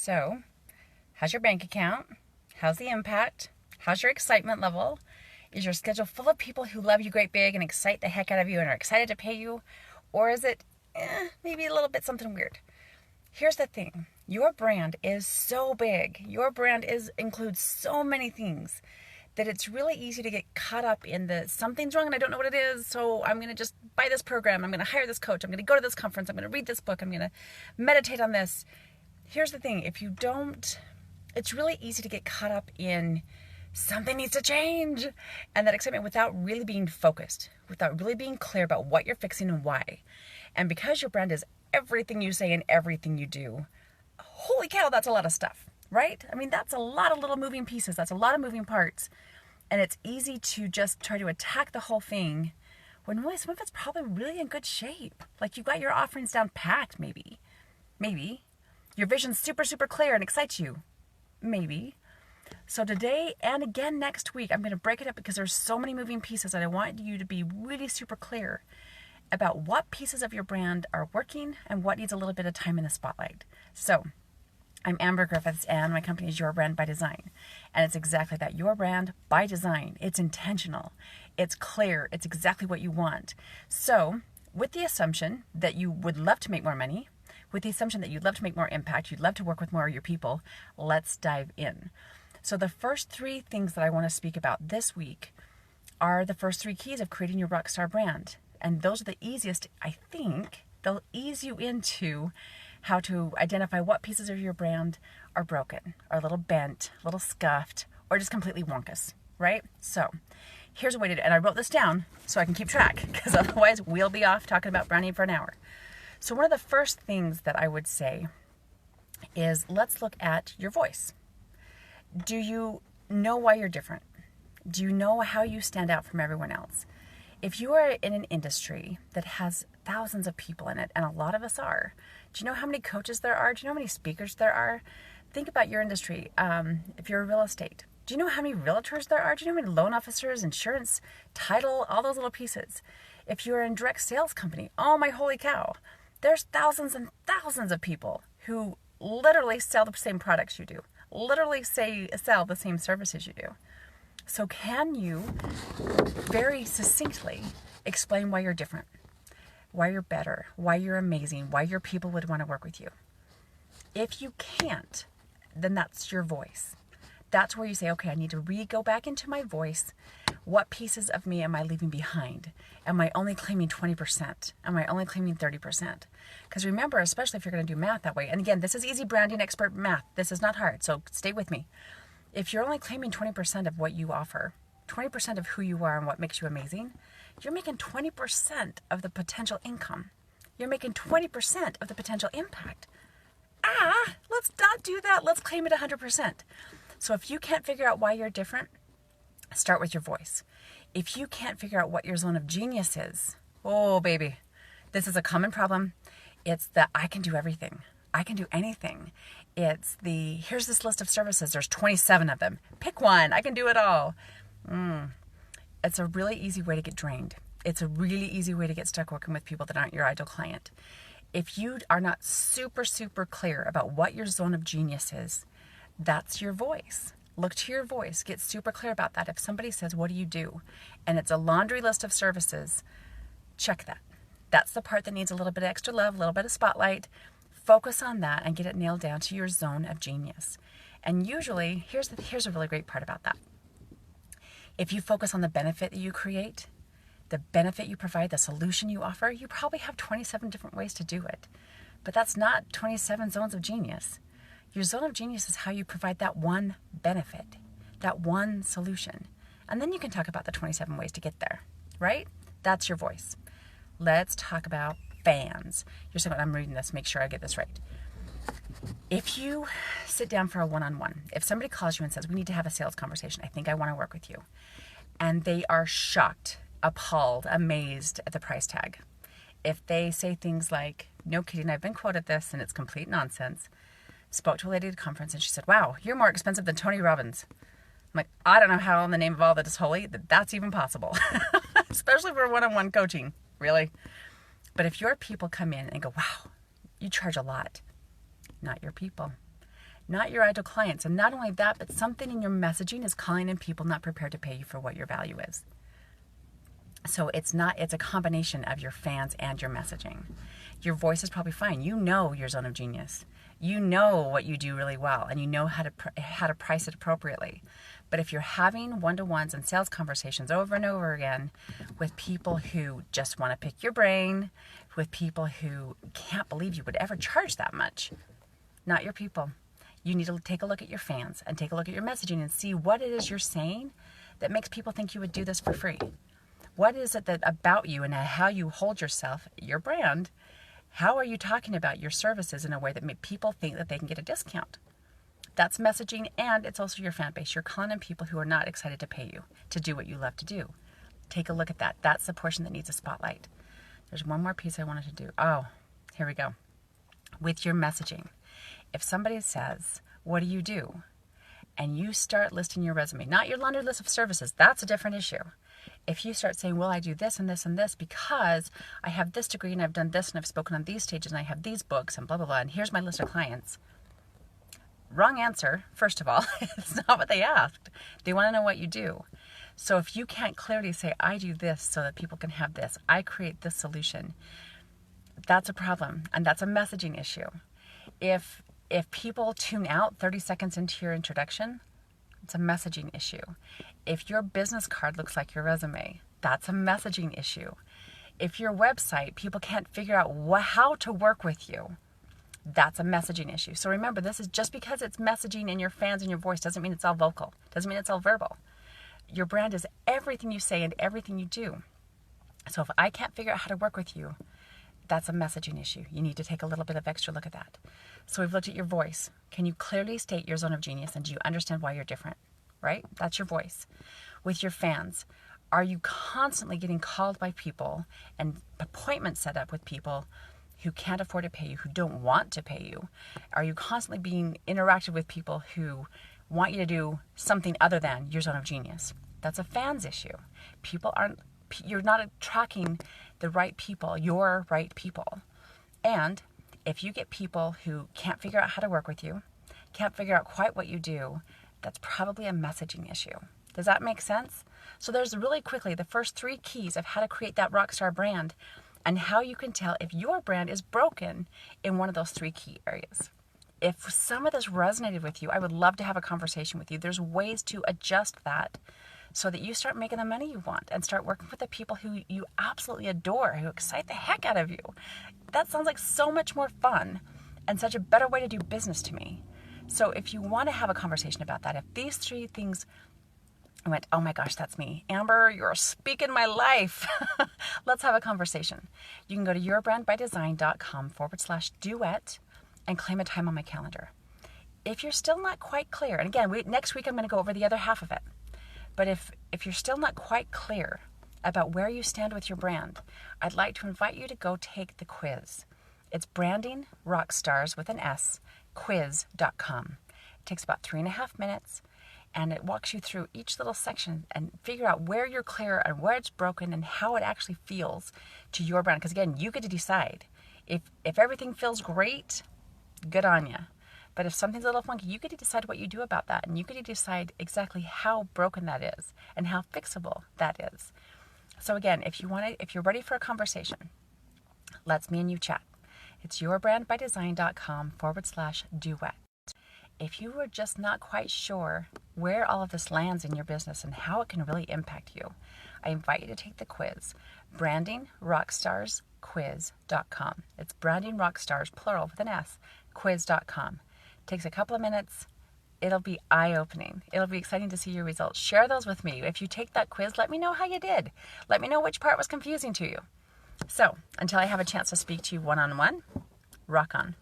So, how's your bank account? How's the impact? How's your excitement level? Is your schedule full of people who love you great big and excite the heck out of you and are excited to pay you? Or is it maybe a little bit something weird? Here's the thing. Your brand is so big. Your brand includes so many things that it's really easy to get caught up in the something's wrong and I don't know what it is, so I'm going to just buy this program. I'm going to hire this coach. I'm going to go to this conference. I'm going to read this book. I'm going to meditate on this. Here's the thing. If you don't, it's really easy to get caught up in something needs to change and that excitement without really being focused, without really being clear about what you're fixing and why. And because your brand is everything you say and everything you do, holy cow, that's a lot of stuff, right? I mean, that's a lot of little moving pieces. That's a lot of moving parts. And it's easy to just try to attack the whole thing when really some of it's probably really in good shape. Like you've got your offerings down packed, maybe. Maybe. Your vision's super, super clear and excites you. Maybe. So today and again next week, I'm going to break it up because there's so many moving pieces that I want you to be really super clear about what pieces of your brand are working and what needs a little bit of time in the spotlight. So I'm Amber Griffiths and my company is Your Brand by Design. And it's exactly that, your brand by design. It's intentional. It's clear. It's exactly what you want. So with the assumption that you would love to make more money, with the assumption that you'd love to make more impact, you'd love to work with more of your people, let's dive in. So the first three things that I want to speak about this week are the first three keys of creating your rockstar brand. And those are the easiest, I think. They'll ease you into how to identify what pieces of your brand are broken, are a little bent, a little scuffed, or just completely wonkus, right? So here's a way to do it. And I wrote this down so I can keep track, because otherwise we'll be off talking about branding for an hour. So one of the first things that I would say is let's look at your voice. Do you know why you're different? Do you know how you stand out from everyone else? If you are in an industry that has thousands of people in it, and a lot of us are, do you know how many coaches there are? Do you know how many speakers there are? Think about your industry. If you're real estate, do you know how many realtors there are? Do you know how many loan officers, insurance, title, all those little pieces? If you're in direct sales company, oh my holy cow, there's thousands and thousands of people who literally sell the same products you do, literally sell the same services you do. So can you very succinctly explain why you're different, why you're better, why you're amazing, why your people would want to work with you? If you can't, then that's your voice. That's where you say, okay, I need to go back into my voice. What pieces of me am I leaving behind? Am I only claiming 20%? Am I only claiming 30%? Because remember, especially if you're going to do math that way, and again, this is easy branding expert math. This is not hard, so stay with me. If you're only claiming 20% of what you offer, 20% of who you are and what makes you amazing, you're making 20% of the potential income. You're making 20% of the potential impact. Let's not do that. Let's claim it 100%. So if you can't figure out why you're different, start with your voice. If you can't figure out what your zone of genius is, oh baby, this is a common problem. It's the I can do everything. I can do anything. It's the, here's this list of services. There's 27 of them. Pick one. I can do it all. It's a really easy way to get drained. It's a really easy way to get stuck working with people that aren't your ideal client. If you are not super, super clear about what your zone of genius is, that's your voice. Look to your voice. Get super clear about that. If somebody says, what do you do? And it's a laundry list of services, check that. That's the part that needs a little bit of extra love, a little bit of spotlight. Focus on that and get it nailed down to your zone of genius. And usually, here's a really great part about that. If you focus on the benefit that you create, the benefit you provide, the solution you offer, you probably have 27 different ways to do it. But that's not 27 zones of genius. Your zone of genius is how you provide that one benefit, that one solution. And then you can talk about the 27 ways to get there, right? That's your voice. Let's talk about fans. You're saying, I'm reading this, make sure I get this right. If you sit down for a one-on-one, if somebody calls you and says, we need to have a sales conversation, I think I want to work with you, and they are shocked, appalled, amazed at the price tag. If they say things like, no kidding, I've been quoted this and it's complete nonsense. Spoke to a lady at a conference and she said, wow, you're more expensive than Tony Robbins. I'm like, I don't know how in the name of all that is holy that's even possible, especially for one-on-one coaching, really. But if your people come in and go, wow, you charge a lot, not your people. not your ideal clients. And not only that, but something in your messaging is calling in people not prepared to pay you for what your value is. So it's a combination of your fans and your messaging. Your voice is probably fine. You know your zone of genius. You know what you do really well, and you know how to price it appropriately. But if you're having one-to-ones and sales conversations over and over again with people who just want to pick your brain, with people who can't believe you would ever charge that much, not your people. You need to take a look at your fans and take a look at your messaging and see what it is you're saying that makes people think you would do this for free. What is it that about you and how you hold yourself, your brand? How are you talking about your services in a way that make people think that they can get a discount? That's messaging, and it's also your fan base. You're calling in people who are not excited to pay you to do what you love to do. Take a look at that. That's the portion that needs a spotlight. There's one more piece I wanted to do. Oh, here we go. With your messaging. If somebody says, what do you do? And you start listing your resume, not your laundry list of services, that's a different issue. If you start saying, well, I do this and this and this because I have this degree and I've done this and I've spoken on these stages and I have these books and blah, blah, blah, and here's my list of clients. Wrong answer, first of all. It's not what they asked. They want to know what you do. So if you can't clearly say, I do this so that people can have this, I create this solution, that's a problem, and that's a messaging issue. If people tune out 30 seconds into your introduction, it's a messaging issue. If your business card looks like your resume, that's a messaging issue. If your website, people can't figure out how to work with you, that's a messaging issue. So remember, this is just because it's messaging in your fans and your voice doesn't mean it's all vocal, doesn't mean it's all verbal. Your brand is everything you say and everything you do. So if I can't figure out how to work with you, that's a messaging issue. You need to take a little bit of extra look at that. So we've looked at your voice. Can you clearly state your zone of genius, and do you understand why you're different? Right? That's your voice. With your fans, are you constantly getting called by people and appointments set up with people who can't afford to pay you, who don't want to pay you? Are you constantly being interactive with people who want you to do something other than your zone of genius? That's a fans issue. You're not attracting the right people, your right people. And if you get people who can't figure out how to work with you, can't figure out quite what you do, that's probably a messaging issue. Does that make sense? So there's really quickly the first 3 keys of how to create that rockstar brand and how you can tell if your brand is broken in one of those 3 key areas. If some of this resonated with you, I would love to have a conversation with you. There's ways to adjust that so that you start making the money you want and start working with the people who you absolutely adore, who excite the heck out of you. That sounds like so much more fun and such a better way to do business to me. So if you want to have a conversation about that, if these 3 things went, oh my gosh, that's me. Amber, you're speaking my life. Let's have a conversation. You can go to yourbrandbydesign.com/duet and claim a time on my calendar. If you're still not quite clear, and again, next week I'm going to go over the other half of it. But if you're still not quite clear about where you stand with your brand, I'd like to invite you to go take the quiz. It's Branding Rockstars with an S, quiz.com. It takes about 3.5 minutes, and it walks you through each little section and figure out where you're clear and where it's broken and how it actually feels to your brand. Because again, you get to decide. If everything feels great, good on you. But if something's a little funky, you get to decide what you do about that, and you get to decide exactly how broken that is and how fixable that is. So again, if you're ready for a conversation, let's me and you chat. It's yourbrandbydesign.com/duet. If you were just not quite sure where all of this lands in your business and how it can really impact you, I invite you to take the quiz, brandingrockstarsquiz.com. It's Branding Rockstars, plural with an S, quiz.com. It takes a couple of minutes. It'll be eye-opening. It'll be exciting to see your results. Share those with me. If you take that quiz, let me know how you did. Let me know which part was confusing to you. So, until I have a chance to speak to you one-on-one, rock on.